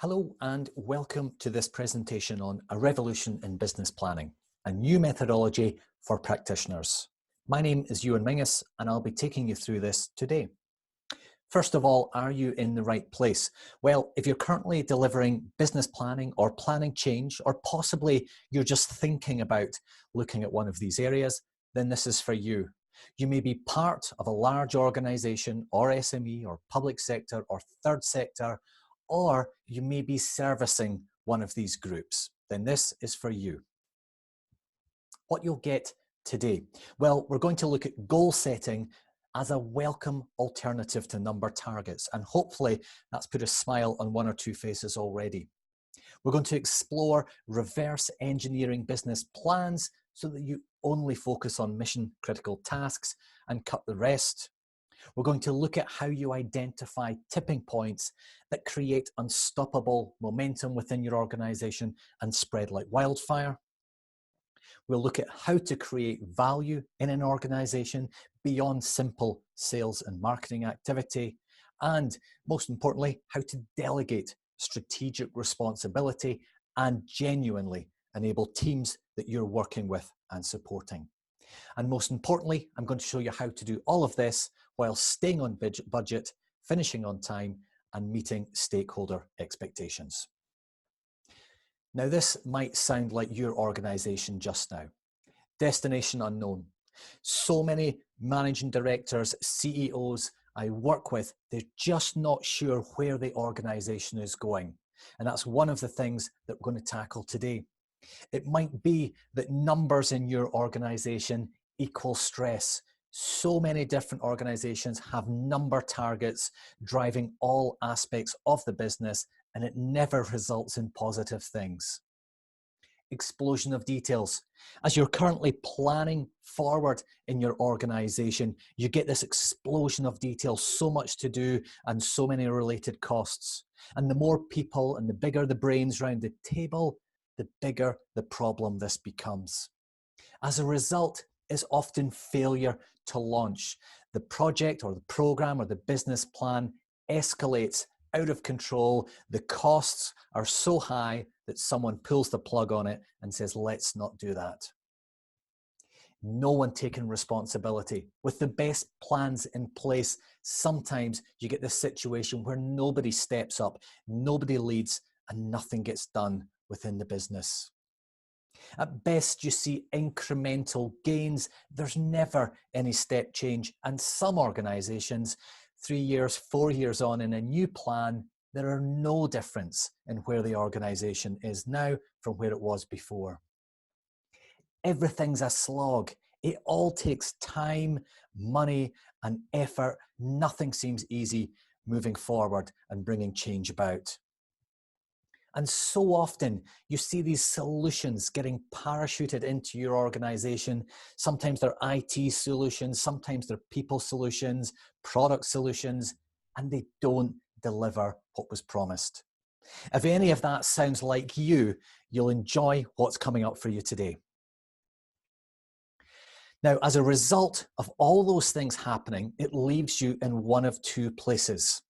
Hello and welcome to this presentation on a revolution in business planning, a new methodology for practitioners. My name is Ewan Mingus and I'll be taking you through this today. First of all, are you in the right place? Well, if you're currently delivering business planning or planning change, or possibly you're just thinking about looking at one of these areas, then this is for you. You may be part of a large organization or SME or public sector or third sector, or you may be servicing one of these groups. Then this is for you. What you'll get today? Well, we're going to look at goal setting as a welcome alternative to number targets, and hopefully that's put a smile on one or two faces already. We're going to explore reverse engineering business plans so that you only focus on mission critical tasks and cut the rest. We're going to look at how you identify tipping points that create unstoppable momentum within your organization and spread like wildfire. We'll look at how to create value in an organization beyond simple sales and marketing activity. And most importantly, how to delegate strategic responsibility and genuinely enable teams that you're working with and supporting. And most importantly, I'm going to show you how to do all of this while staying on budget, finishing on time, and meeting stakeholder expectations. Now, this might sound like your organization just now. Destination unknown. So many managing directors, CEOs I work with, they're just not sure where the organization is going. And that's one of the things that we're going to tackle today. It might be that numbers in your organization equal stress. So many different organizations have number targets driving all aspects of the business, and it never results in positive things. Explosion of details. As you're currently planning forward in your organization, you get this explosion of details, so much to do and so many related costs. And the more people and the bigger the brains around the table, the bigger the problem this becomes. As a result, is often failure to launch. The project or the program or the business plan escalates out of control. The costs are so high that someone pulls the plug on it and says, let's not do that. No one taking responsibility. With the best plans in place, sometimes you get this situation where nobody steps up, nobody leads, and nothing gets done within the business. At best, you see incremental gains. There's never any step change. And some organizations, 3 years, 4 years on in a new plan, there are no difference in where the organization is now from where it was before. Everything's a slog. It all takes time, money, and effort. Nothing seems easy moving forward and bringing change about. And so often you see these solutions getting parachuted into your organization. Sometimes they're IT solutions, sometimes they're people solutions, product solutions, and they don't deliver what was promised. If any of that sounds like you, you'll enjoy what's coming up for you today. Now, as a result of all those things happening, it leaves you in one of two places.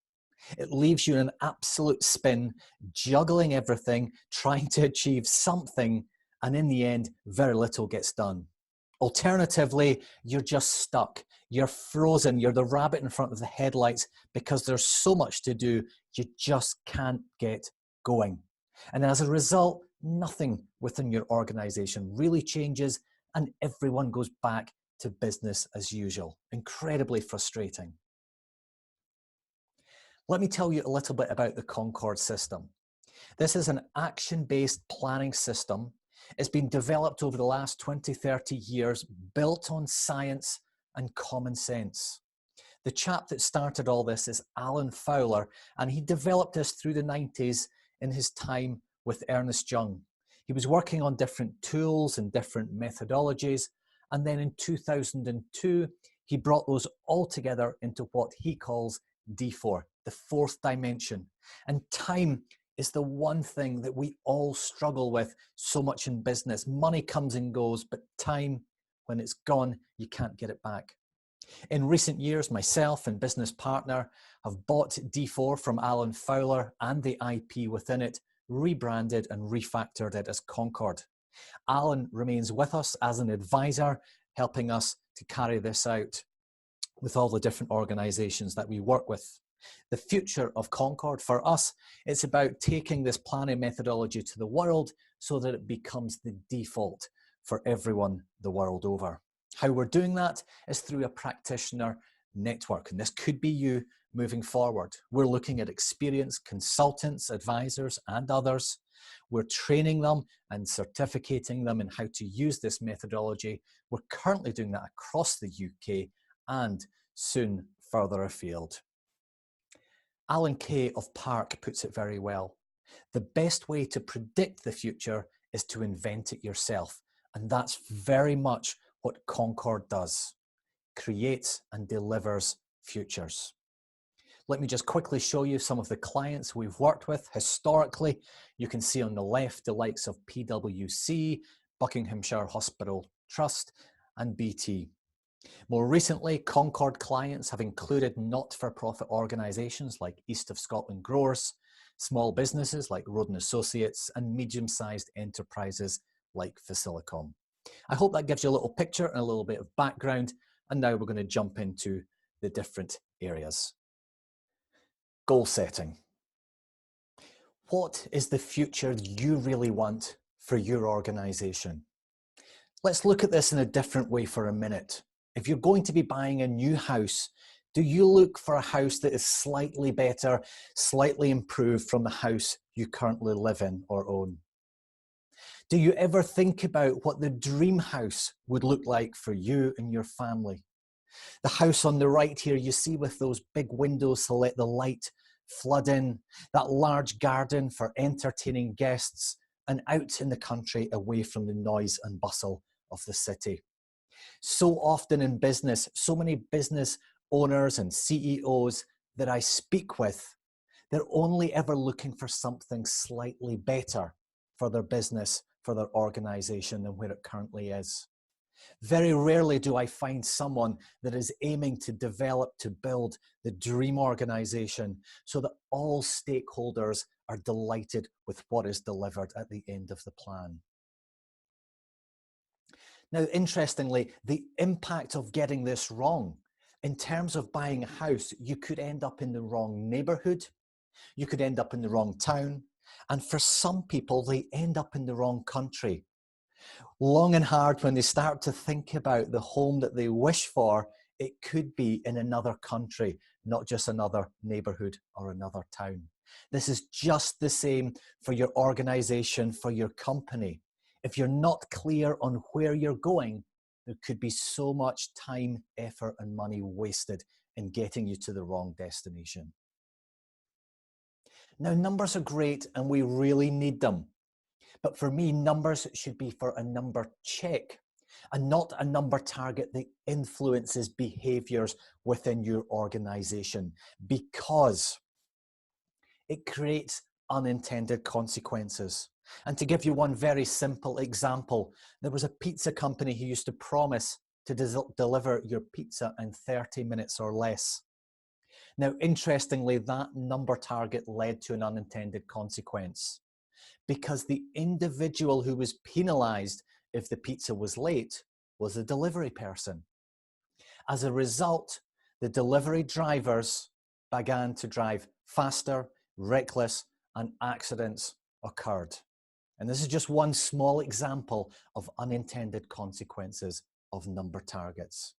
It leaves you in an absolute spin, juggling everything, trying to achieve something, and in the end, very little gets done. Alternatively, you're just stuck. You're frozen. You're the rabbit in front of the headlights because there's so much to do, you just can't get going. And as a result, nothing within your organization really changes, and everyone goes back to business as usual. Incredibly frustrating. Let me tell you a little bit about the Concord system. This is an action-based planning system. It's been developed over the last 20, 30 years, built on science and common sense. The chap that started all this is Alan Fowler, and he developed this through the 90s in his time with Ernst Young. He was working on different tools and different methodologies, and then in 2002, he brought those all together into what he calls D4, the fourth dimension. And time is the one thing that we all struggle with so much in business. Money comes and goes, but time, when it's gone, you can't get it back. In recent years, myself and business partner have bought D4 from Alan Fowler and the IP within it, rebranded and refactored it as Concord. Alan remains with us as an advisor, helping us to carry this out with all the different organizations that we work with. The future of Concord for us, it's about taking this planning methodology to the world so that it becomes the default for everyone the world over. How we're doing that is through a practitioner network, and this could be you moving forward. We're looking at experienced consultants, advisors, and others. We're training them and certificating them in how to use this methodology. We're currently doing that across the UK and soon further afield. Alan Kay of Park puts it very well. The best way to predict the future is to invent it yourself. And that's very much what Concord does. Creates and delivers futures. Let me just quickly show you some of the clients we've worked with historically. You can see on the left the likes of PwC, Buckinghamshire Hospital Trust, and BT. More recently, Concord clients have included not-for-profit organisations like East of Scotland Growers, small businesses like Roden Associates, and medium-sized enterprises like Facilicom. I hope that gives you a little picture and a little bit of background, and now we're going to jump into the different areas. Goal setting. What is the future you really want for your organisation? Let's look at this in a different way for a minute. If you're going to be buying a new house, do you look for a house that is slightly better, slightly improved from the house you currently live in or own? Do you ever think about what the dream house would look like for you and your family? The house on the right here, you see with those big windows to let the light flood in, that large garden for entertaining guests, and out in the country away from the noise and bustle of the city. So often in business, so many business owners and CEOs that I speak with, they're only ever looking for something slightly better for their business, for their organization than where it currently is. Very rarely do I find someone that is aiming to develop, to build the dream organization so that all stakeholders are delighted with what is delivered at the end of the plan. Now, interestingly, the impact of getting this wrong, in terms of buying a house, you could end up in the wrong neighborhood, you could end up in the wrong town, and for some people, they end up in the wrong country. Long and hard when they start to think about the home that they wish for, it could be in another country, not just another neighborhood or another town. This is just the same for your organization, for your company. If you're not clear on where you're going, there could be so much time, effort, and money wasted in getting you to the wrong destination. Now, numbers are great and we really need them. But for me, numbers should be for a number check and not a number target that influences behaviors within your organization, because it creates unintended consequences. And to give you one very simple example, there was a pizza company who used to promise to deliver your pizza in 30 minutes or less. Now, interestingly, that number target led to an unintended consequence, because the individual who was penalized if the pizza was late was the delivery person. As a result, the delivery drivers began to drive faster, reckless, and accidents occurred. And this is just one small example of unintended consequences of number targets.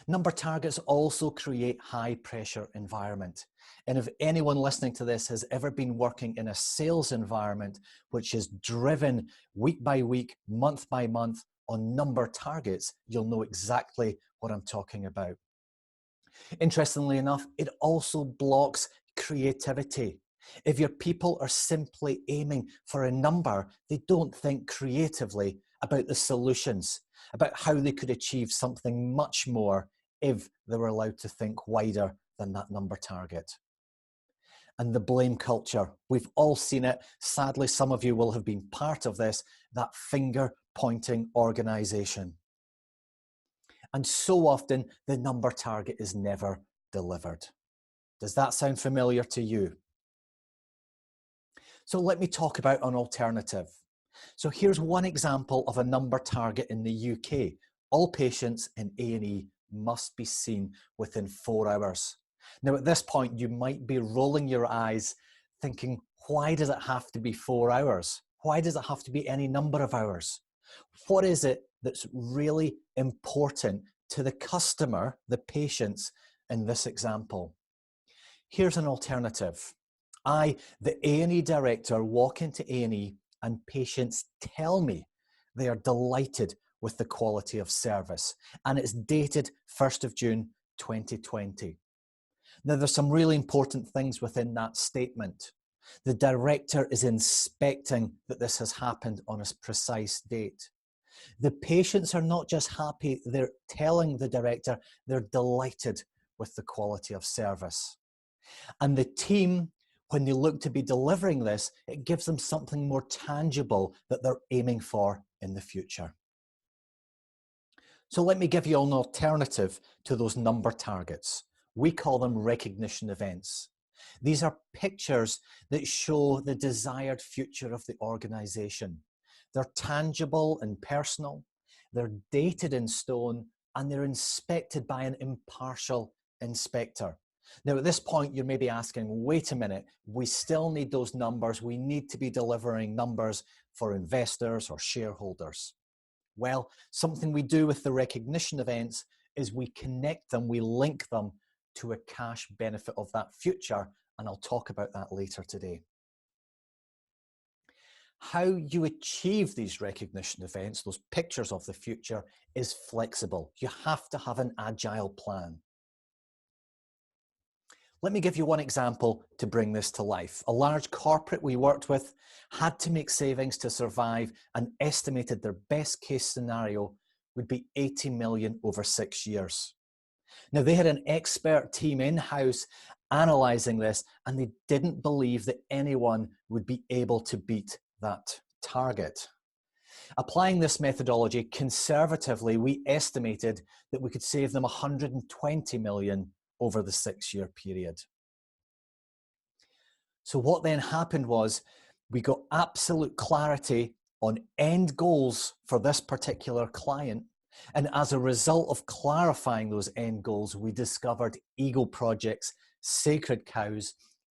Number targets also create high pressure environment. And if anyone listening to this has ever been working in a sales environment, which is driven week by week, month by month on number targets, you'll know exactly what I'm talking about. Interestingly enough, it also blocks creativity. If your people are simply aiming for a number, they don't think creatively about the solutions, about how they could achieve something much more if they were allowed to think wider than that number target. And the blame culture, we've all seen it. Sadly, some of you will have been part of this, that finger-pointing organization. And so often the number target is never delivered. Does that sound familiar to you? So let me talk about an alternative. So here's one example of a number target in the UK. All patients in A&E must be seen within 4 hours. Now at this point, you might be rolling your eyes thinking, why does it have to be 4 hours? Why does it have to be any number of hours? What is it that's really important to the customer, the patients in this example? Here's an alternative. I, the A&E director, walk into A&E and patients tell me they are delighted with the quality of service, and it's dated 1st of June 2020. Now there's some really important things within that statement. The director is inspecting that this has happened on a precise date. The patients are not just happy, they're telling the director they're delighted with the quality of service. And the team, when they look to be delivering this, it gives them something more tangible that they're aiming for in the future. So let me give you an alternative to those number targets. We call them recognition events. These are pictures that show the desired future of the organization. They're tangible and personal, they're dated in stone, and they're inspected by an impartial inspector. Now at this point, you're maybe asking, wait a minute, we still need those numbers. We need to be delivering numbers for investors or shareholders. Well, something we do with the recognition events is we connect them, we link them to a cash benefit of that future, and I'll talk about that later today. How you achieve these recognition events, those pictures of the future, is flexible. You have to have an agile plan. Let me give you one example to bring this to life. A large corporate we worked with had to make savings to survive and estimated their best case scenario would be 80 million over 6 years. Now they had an expert team in-house analysing this, and they didn't believe that anyone would be able to beat that target. Applying this methodology conservatively, we estimated that we could save them 120 million over the 6-year period. So what then happened was we got absolute clarity on end goals for this particular client. And as a result of clarifying those end goals, we discovered ego projects, sacred cows,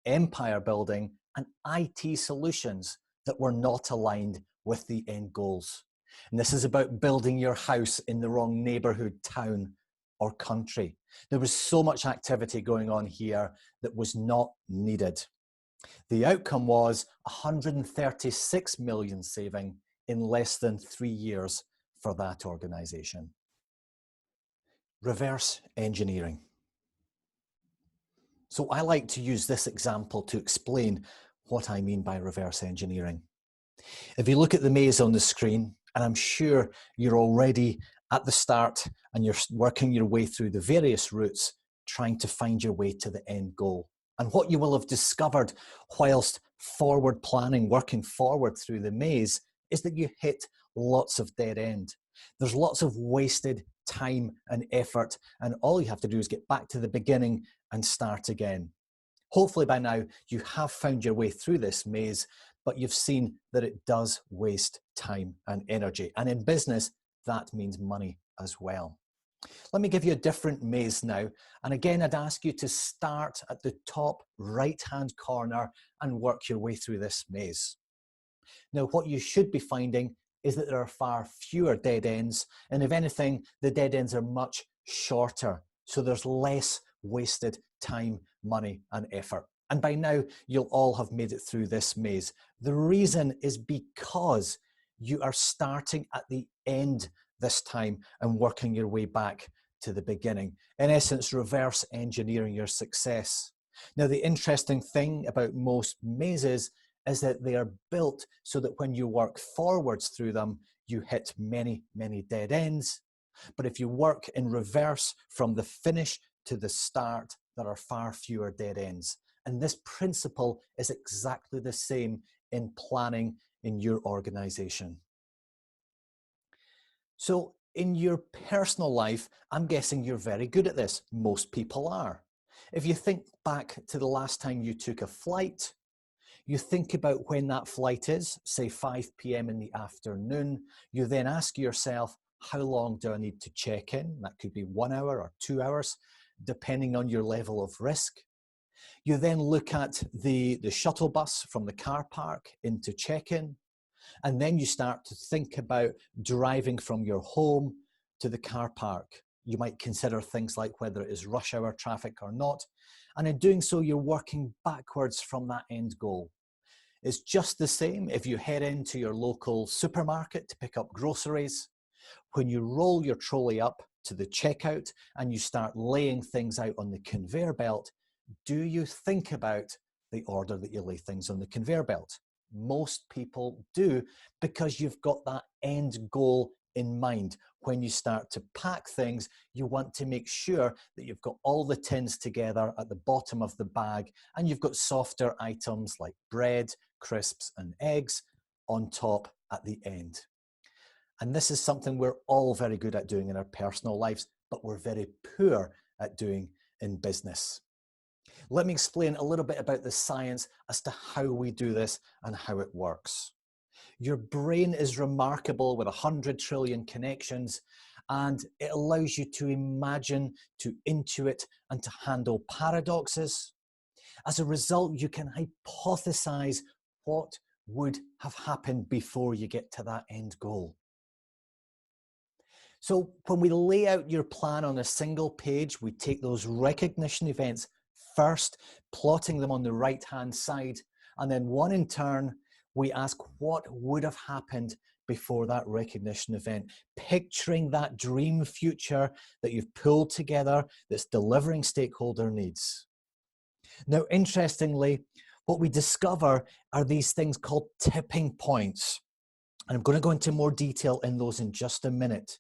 empire building, and IT solutions that were not aligned with the end goals. And this is about building your house in the wrong neighborhood, town, or country. There was so much activity going on here that was not needed. The outcome was 136 million saving in less than 3 years for that organization. Reverse engineering. So I like to use this example to explain what I mean by reverse engineering. If you look at the maze on the screen, and I'm sure you're already at the start and you're working your way through the various routes, trying to find your way to the end goal. And what you will have discovered whilst forward planning, working forward through the maze, is that you hit lots of dead end. There's lots of wasted time and effort, and all you have to do is get back to the beginning and start again. Hopefully by now you have found your way through this maze, but you've seen that it does waste time and energy. And in business, that means money as well. Let me give you a different maze now. And again, I'd ask you to start at the top right-hand corner and work your way through this maze. Now, what you should be finding is that there are far fewer dead ends. And if anything, the dead ends are much shorter. So there's less wasted time, money, and effort. And by now, you'll all have made it through this maze. The reason is because you are starting at the end this time and working your way back to the beginning. In essence, reverse engineering your success. Now, the interesting thing about most mazes is that they are built so that when you work forwards through them, you hit many, many dead ends. But if you work in reverse from the finish to the start, there are far fewer dead ends. And this principle is exactly the same in planning in your organization. So In your personal life, I'm guessing you're very good at this. Most people are. If you think back to the last time you took a flight, you think about when that flight is, say 5 p.m. in the afternoon. You then ask yourself, how long do I need to check in? That could be 1 hour or 2 hours, depending on your level of risk. You then look at the shuttle bus from the car park into check-in, and then you start to think about driving from your home to the car park. You might consider things like whether it is rush hour traffic or not, and in doing so, you're working backwards from that end goal. It's just the same if you head into your local supermarket to pick up groceries. When you roll your trolley up to the checkout and you start laying things out on the conveyor belt, do you think about the order that you lay things on the conveyor belt? Most people do, because you've got that end goal in mind. When you start to pack things, you want to make sure that you've got all the tins together at the bottom of the bag, and you've got softer items like bread, crisps, and eggs on top at the end. And this is something we're all very good at doing in our personal lives, but we're very poor at doing in business. Let me explain a little bit about the science as to how we do this and how it works. Your brain is remarkable with 100 trillion connections, and it allows you to imagine, to intuit, and to handle paradoxes. As a result, you can hypothesize what would have happened before you get to that end goal. So when we lay out your plan on a single page, we take those recognition events first, plotting them on the right-hand side, and then one in turn, we ask what would have happened before that recognition event, picturing that dream future that you've pulled together that's delivering stakeholder needs. Now, interestingly, what we discover are these things called tipping points. And I'm going to go into more detail in those in just a minute.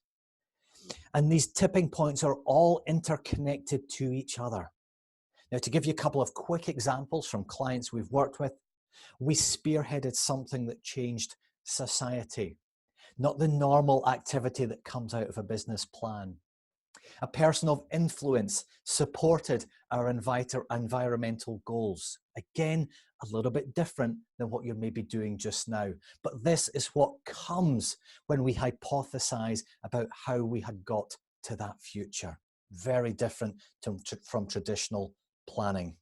And these tipping points are all interconnected to each other. Now, to give you a couple of quick examples from clients we've worked with, we spearheaded something that changed society, not the normal activity that comes out of a business plan. A person of influence supported our environmental goals. Again, a little bit different than what you're maybe doing just now. But this is what comes when we hypothesize about how we had got to that future. Very different from traditional planning.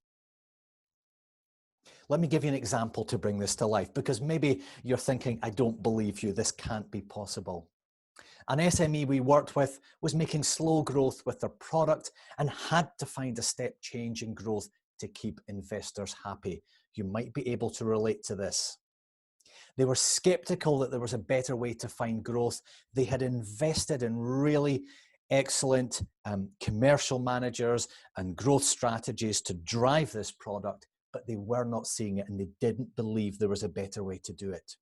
Let me give you an example to bring this to life, because maybe you're thinking, I don't believe you, this can't be possible. An SME we worked with was making slow growth with their product and had to find a step change in growth to keep investors happy. You might be able to relate to this. They were skeptical that there was a better way to find growth. They had invested in really excellent commercial managers and growth strategies to drive this product, but they were not seeing it and they didn't believe there was a better way to do it.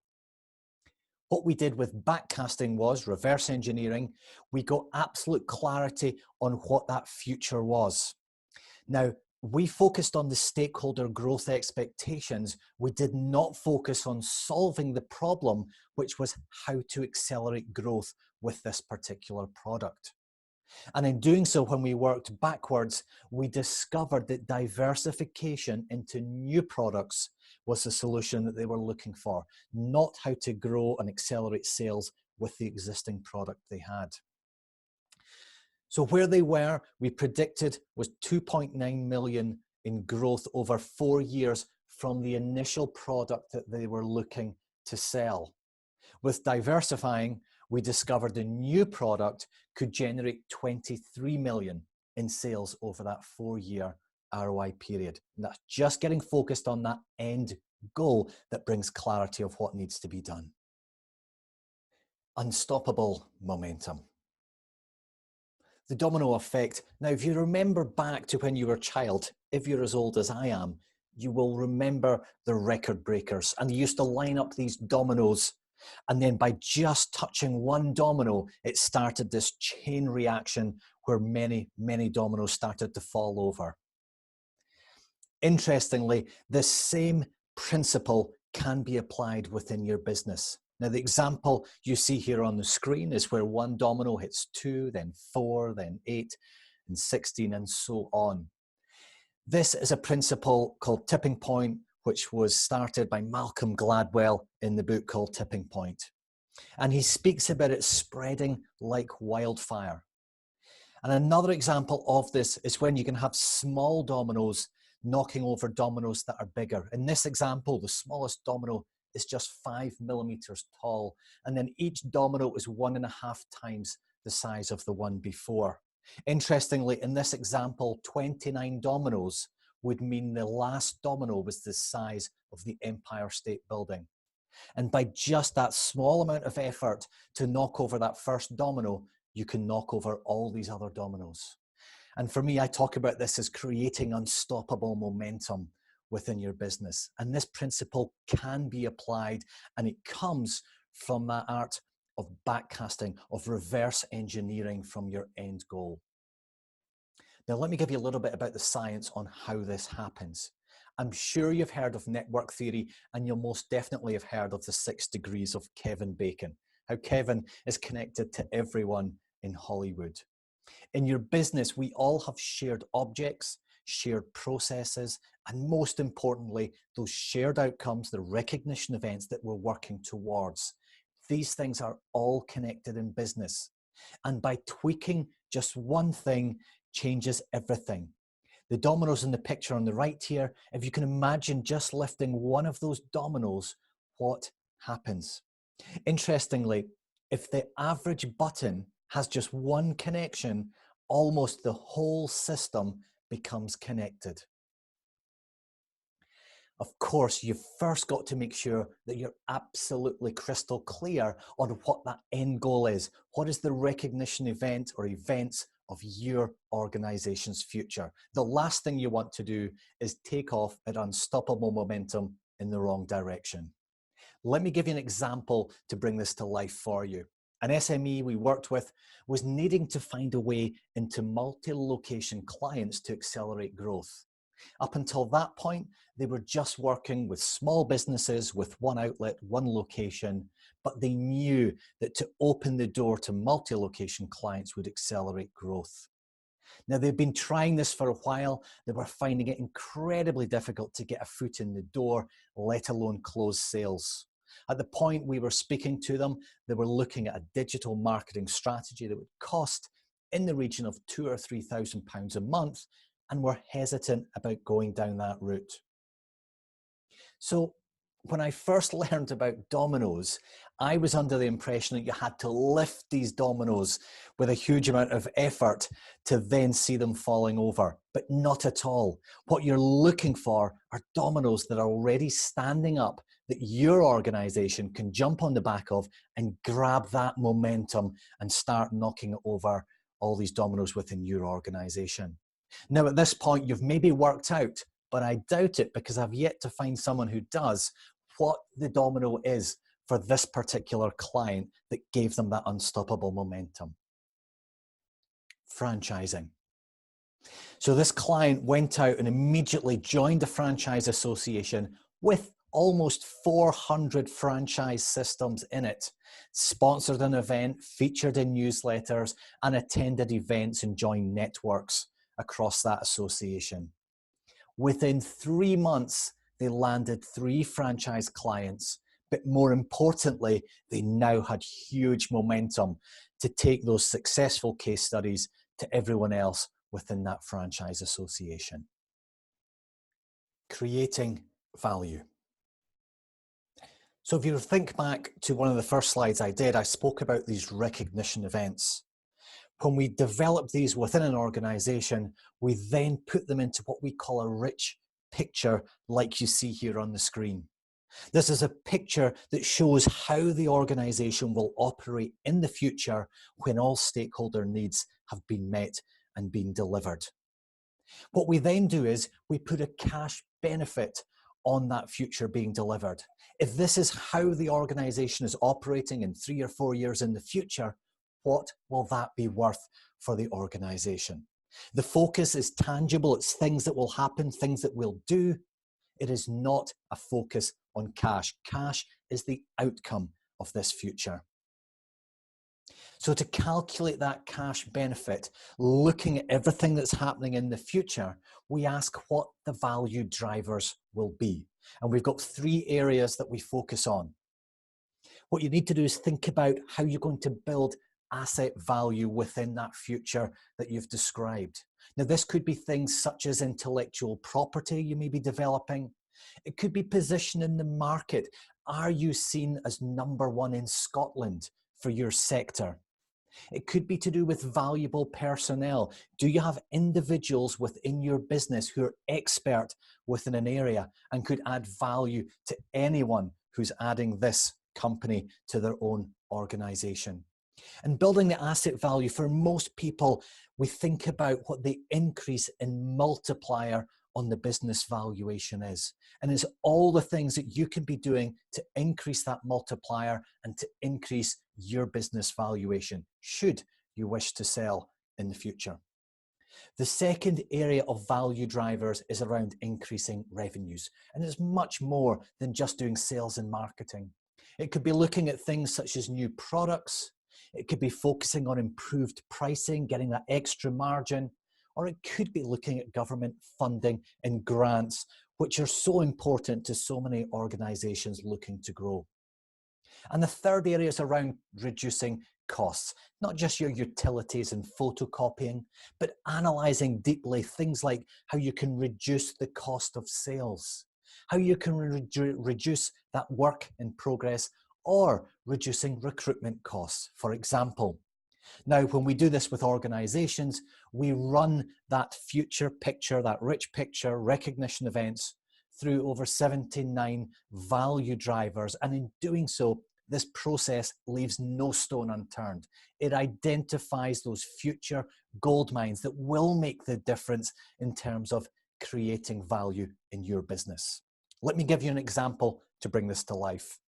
What we did with backcasting was reverse engineering. We got absolute clarity on what that future was. Now, we focused on the stakeholder growth expectations. We did not focus on solving the problem, which was how to accelerate growth with this particular product. And in doing so, when we worked backwards, we discovered that diversification into new products was the solution that they were looking for, not how to grow and accelerate sales with the existing product they had. So where they were, we predicted, was 2.9 million in growth over 4 years from the initial product that they were looking to sell. With diversifying, we discovered the new product could generate 23 million in sales over that 4-year ROI period. And that's just getting focused on that end goal that brings clarity of what needs to be done. Unstoppable momentum. The domino effect. Now, if you remember back to when you were a child, if you're as old as I am, you will remember the record breakers. And they used to line up these dominoes. And then by just touching one domino, it started this chain reaction where many, many dominoes started to fall over. Interestingly, this same principle can be applied within your business. Now, the example you see here on the screen is where one domino hits 2, then 4, then 8, and 16, and so on. This is a principle called tipping point, which was started by Malcolm Gladwell in the book called Tipping Point. And he speaks about it spreading like wildfire. And another example of this is when you can have small dominoes knocking over dominoes that are bigger. In this example, the smallest domino is just 5 millimeters tall, and then each domino is 1.5 times the size of the one before. Interestingly, in this example, 29 dominoes would mean the last domino was the size of the Empire State Building. And by just that small amount of effort to knock over that first domino, you can knock over all these other dominoes. And for me, I talk about this as creating unstoppable momentum within your business. And this principle can be applied, and it comes from that art of backcasting, of reverse engineering from your end goal. Now, let me give you a little bit about the science on how this happens. I'm sure you've heard of network theory, and you'll most definitely have heard of the 6 degrees of Kevin Bacon, how Kevin is connected to everyone in Hollywood. In your business, we all have shared objects, shared processes, and most importantly, those shared outcomes, the recognition events that we're working towards. These things are all connected in business. And by tweaking just one thing changes everything. The dominoes in the picture on the right here, if you can imagine just lifting one of those dominoes, what happens? Interestingly, if the average button has just one connection, almost the whole system becomes connected. Of course, you've first got to make sure that you're absolutely crystal clear on what that end goal is. What is the recognition event or events of your organization's future? The last thing you want to do is take off at unstoppable momentum in the wrong direction. Let me give you an example to bring this to life for you. An SME we worked with was needing to find a way into multi-location clients to accelerate growth. Up until that point, they were just working with small businesses with one outlet, one location, but they knew that to open the door to multi-location clients would accelerate growth. Now, they've been trying this for a while. They were finding it incredibly difficult to get a foot in the door, let alone close sales. At the point we were speaking to them, they were looking at a digital marketing strategy that would cost in the region of £2,000 or £3,000 a month, and were hesitant about going down that route. So when I first learned about dominoes, I was under the impression that you had to lift these dominoes with a huge amount of effort to then see them falling over, but not at all. What you're looking for are dominoes that are already standing up, that your organization can jump on the back of and grab that momentum and start knocking over all these dominoes within your organization. Now, at this point, you've maybe worked out, but I doubt it because I've yet to find someone who does, what the domino is for this particular client that gave them that unstoppable momentum. Franchising. So this client went out and immediately joined the franchise association with almost 400 franchise systems in it, sponsored an event, featured in newsletters, and attended events and joined networks across that association. Within 3 months, they landed 3 franchise clients, but more importantly, they now had huge momentum to take those successful case studies to everyone else within that franchise association. Creating value. So if you think back to one of the first slides I did, I spoke about these recognition events. When we develop these within an organization, we then put them into what we call a rich picture, like you see here on the screen. This is a picture that shows how the organization will operate in the future when all stakeholder needs have been met and been delivered. What we then do is we put a cash benefit on that future being delivered. If this is how the organization is operating in 3 or 4 years in the future, what will that be worth for the organization? The focus is tangible. It's things that will happen, things that we'll do. It is not a focus on cash. Cash is the outcome of this future. So to calculate that cash benefit, looking at everything that's happening in the future, we ask what the value drivers will be. And we've got 3 areas that we focus on. What you need to do is think about how you're going to build asset value within that future that you've described. Now, this could be things such as intellectual property you may be developing. It could be position in the market. Are you seen as #1 in Scotland for your sector? It could be to do with valuable personnel. Do you have individuals within your business who are expert within an area and could add value to anyone who's adding this company to their own organization? And building the asset value, for most people, we think about what the increase in multiplier on the business valuation is. And it's all the things that you can be doing to increase that multiplier and to increase your business valuation, should you wish to sell in the future. The second area of value drivers is around increasing revenues. And it's much more than just doing sales and marketing. It could be looking at things such as new products. It could be focusing on improved pricing, getting that extra margin, or it could be looking at government funding and grants, which are so important to so many organizations looking to grow. And the third area is around reducing costs, not just your utilities and photocopying, but analyzing deeply things like how you can reduce the cost of sales, how you can reduce that work in progress, or reducing recruitment costs, for example. Now, when we do this with organizations, we run that future picture, that rich picture recognition events through over 79 value drivers. And in doing so, this process leaves no stone unturned. It identifies those future gold mines that will make the difference in terms of creating value in your business. Let me give you an example to bring this to life.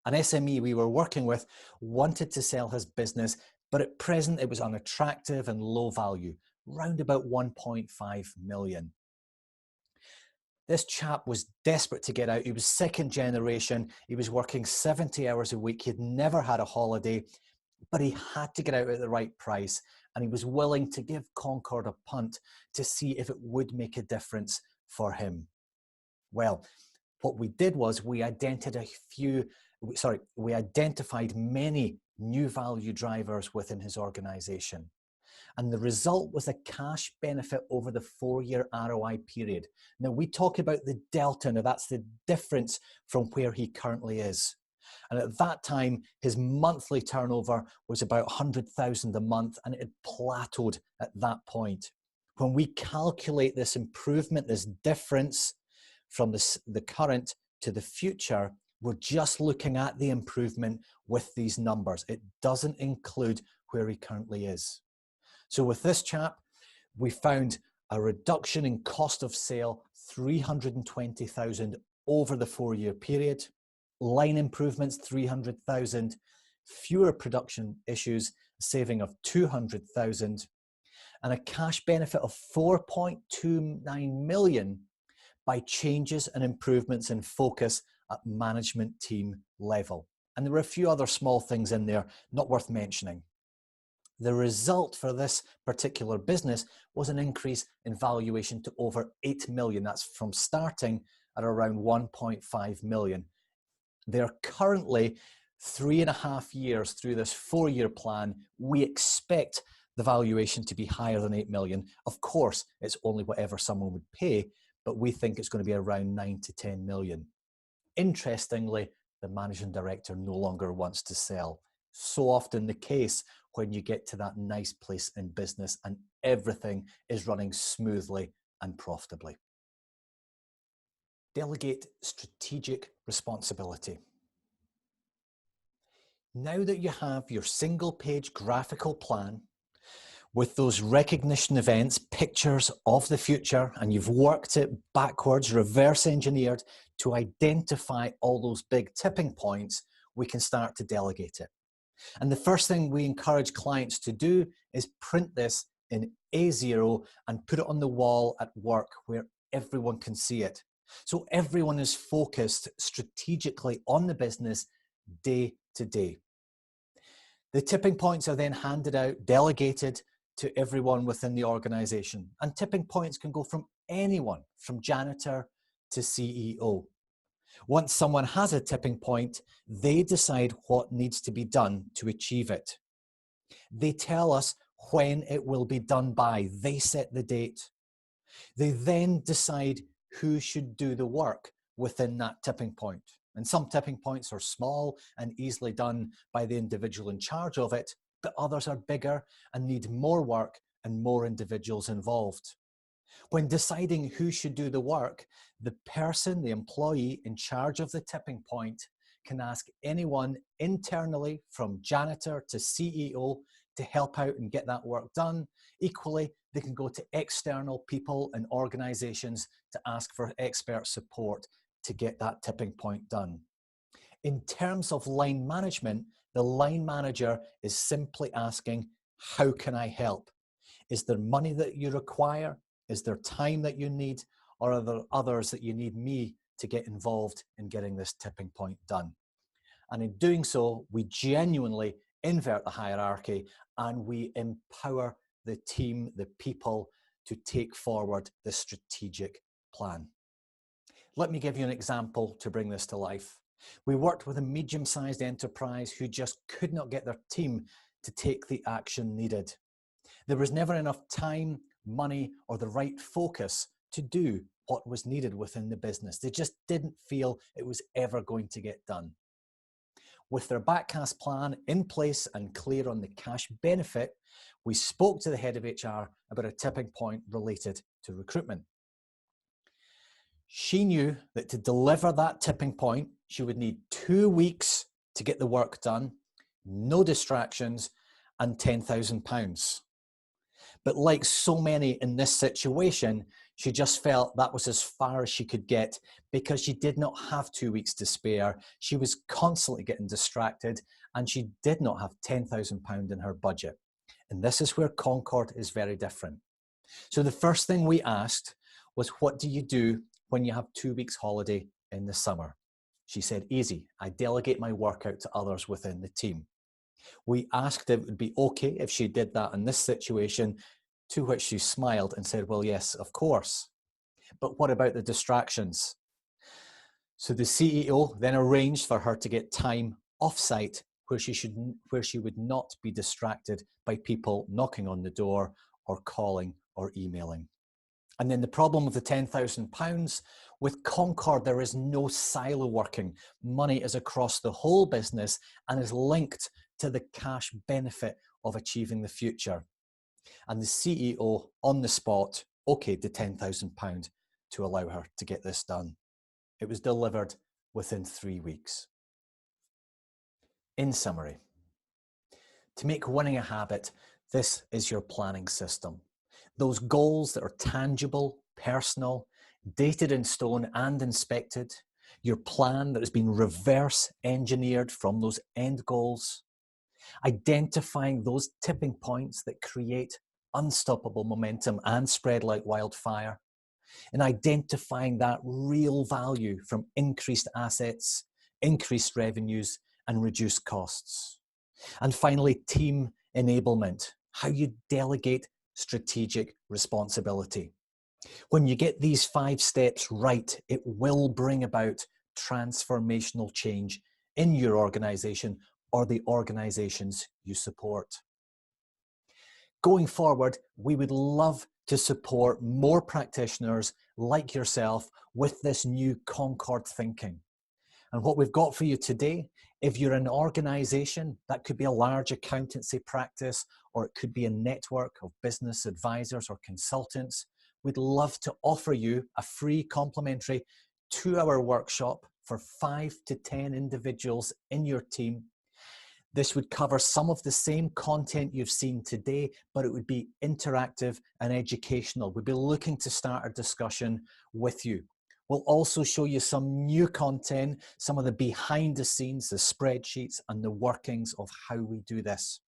An SME we were working with wanted to sell his business, but at present it was unattractive and low value, round about 1.5 million. This chap was desperate to get out. He was second generation. He was working 70 hours a week. He'd never had a holiday, but he had to get out at the right price. And he was willing to give Concord a punt to see if it would make a difference for him. Well, what we did was we identified many new value drivers within his organization. And the result was a cash benefit over the 4-year ROI period. Now, we talk about the delta. Now, that's the difference from where he currently is. And at that time, his monthly turnover was about 100,000 a month, and it had plateaued at that point. When we calculate this improvement, this difference from the current to the future, we're just looking at the improvement with these numbers. It doesn't include where he currently is. So with this chap, we found a reduction in cost of sale, 320,000 over the 4-year period, line improvements, 300,000, fewer production issues, saving of 200,000, and a cash benefit of 4.29 million by changes and improvements in focus at management team level. And there were a few other small things in there, not worth mentioning. The result for this particular business was an increase in valuation to over 8 million. That's from starting at around 1.5 million. They're currently 3.5 years through this 4-year plan. We expect the valuation to be higher than 8 million. Of course, it's only whatever someone would pay, but we think it's going to be around 9 to 10 million. Interestingly, the managing director no longer wants to sell. So often the case when you get to that nice place in business and everything is running smoothly and profitably. Delegate strategic responsibility. Now that you have your single-page graphical plan with those recognition events, pictures of the future, and you've worked it backwards, reverse engineered to identify all those big tipping points, we can start to delegate it. And the first thing we encourage clients to do is print this in A0 and put it on the wall at work where everyone can see it. So everyone is focused strategically on the business, day to day. The tipping points are then handed out, delegated to everyone within the organization. And tipping points can go from anyone, from janitor to CEO. Once someone has a tipping point, they decide what needs to be done to achieve it. They tell us when it will be done by. They set the date. They then decide who should do the work within that tipping point. And some tipping points are small and easily done by the individual in charge of it, but others are bigger and need more work and more individuals involved. When deciding who should do the work, the person, the employee in charge of the tipping point, can ask anyone internally from janitor to CEO to help out and get that work done. Equally, they can go to external people and organizations to ask for expert support to get that tipping point done. In terms of line management, the line manager is simply asking, how can I help? Is there money that you require? Is there time that you need? Or are there others that you need me to get involved in getting this tipping point done? And in doing so, we genuinely invert the hierarchy and we empower the team, the people, to take forward the strategic plan. Let me give you an example to bring this to life. We worked with a medium-sized enterprise who just could not get their team to take the action needed. There was never enough time, money, or the right focus to do what was needed within the business. They just didn't feel it was ever going to get done. With their backcast plan in place and clear on the cash benefit, we spoke to the head of HR about a tipping point related to recruitment. She knew that to deliver that tipping point, she would need 2 weeks to get the work done, no distractions, and £10,000. But like so many in this situation, she just felt that was as far as she could get because she did not have 2 weeks to spare. She was constantly getting distracted and she did not have £10,000 in her budget. And this is where Concord is very different. So the first thing we asked was, what do you do when you have 2 weeks holiday in the summer? She said, easy, I delegate my work out to others within the team. We asked if it would be okay if she did that in this situation, to which she smiled and said, well, yes, of course. But what about the distractions? So the CEO then arranged for her to get time off-site where she would not be distracted by people knocking on the door or calling or emailing. And then the problem with the £10,000, with Concord, there is no silo working. Money is across the whole business and is linked to the cash benefit of achieving the future. And the CEO on the spot okayed the £10,000 to allow her to get this done. It was delivered within 3 weeks. In summary, to make winning a habit, this is your planning system. Those goals that are tangible, personal, dated in stone and inspected, your plan that has been reverse engineered from those end goals, identifying those tipping points that create unstoppable momentum and spread like wildfire, and identifying that real value from increased assets, increased revenues, and reduced costs. And finally, team enablement, how you delegate strategic responsibility. When you get these 5 steps right, it will bring about transformational change in your organization or the organizations you support. Going forward, we would love to support more practitioners like yourself with this new Concord thinking. And what we've got for you today, if you're an organization, that could be a large accountancy practice, or it could be a network of business advisors or consultants, we'd love to offer you a free complimentary 2-hour workshop for 5 to 10 individuals in your team. This would cover some of the same content you've seen today, but it would be interactive and educational. We'd be looking to start a discussion with you. We'll also show you some new content, some of the behind the scenes, the spreadsheets and the workings of how we do this.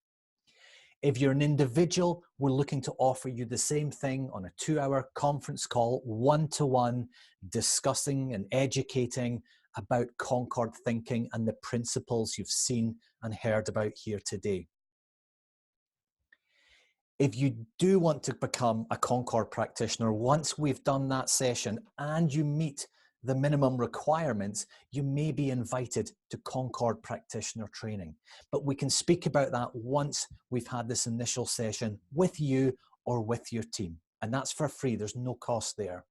If you're an individual, we're looking to offer you the same thing on a 2-hour conference call, one-to-one, discussing and educating about Concord thinking and the principles you've seen and heard about here today. If you do want to become a Concord practitioner, once we've done that session and you meet the minimum requirements, you may be invited to Concord practitioner training. But we can speak about that once we've had this initial session with you or with your team. And that's for free, there's no cost there.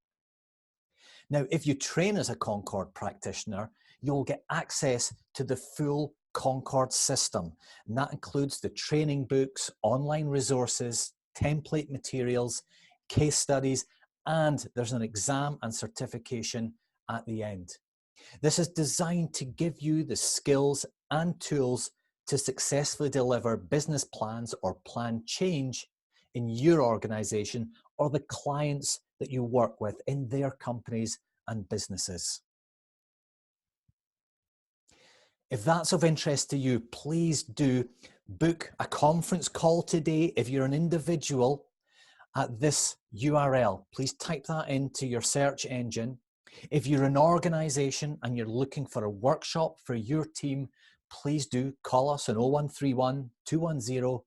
Now, if you train as a Concord practitioner, you'll get access to the full Concord system. And that includes the training books, online resources, template materials, case studies, and there's an exam and certification at the end. This is designed to give you the skills and tools to successfully deliver business plans or plan change in your organization or the clients that you work with in their companies and businesses. If that's of interest to you, please do book a conference call today. If you're an individual, at this URL, please type that into your search engine. If you're an organization and you're looking for a workshop for your team, please do call us on 0131 210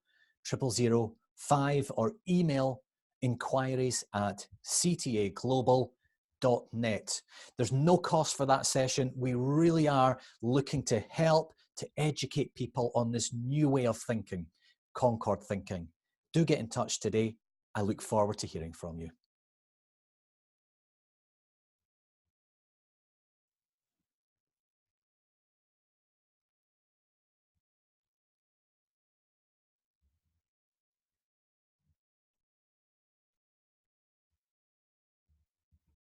0005 or email inquiries@ctaglobal.net. There's no cost for that session. We really are looking to help to educate people on this new way of thinking, Concord thinking. Do get in touch today. I look forward to hearing from you.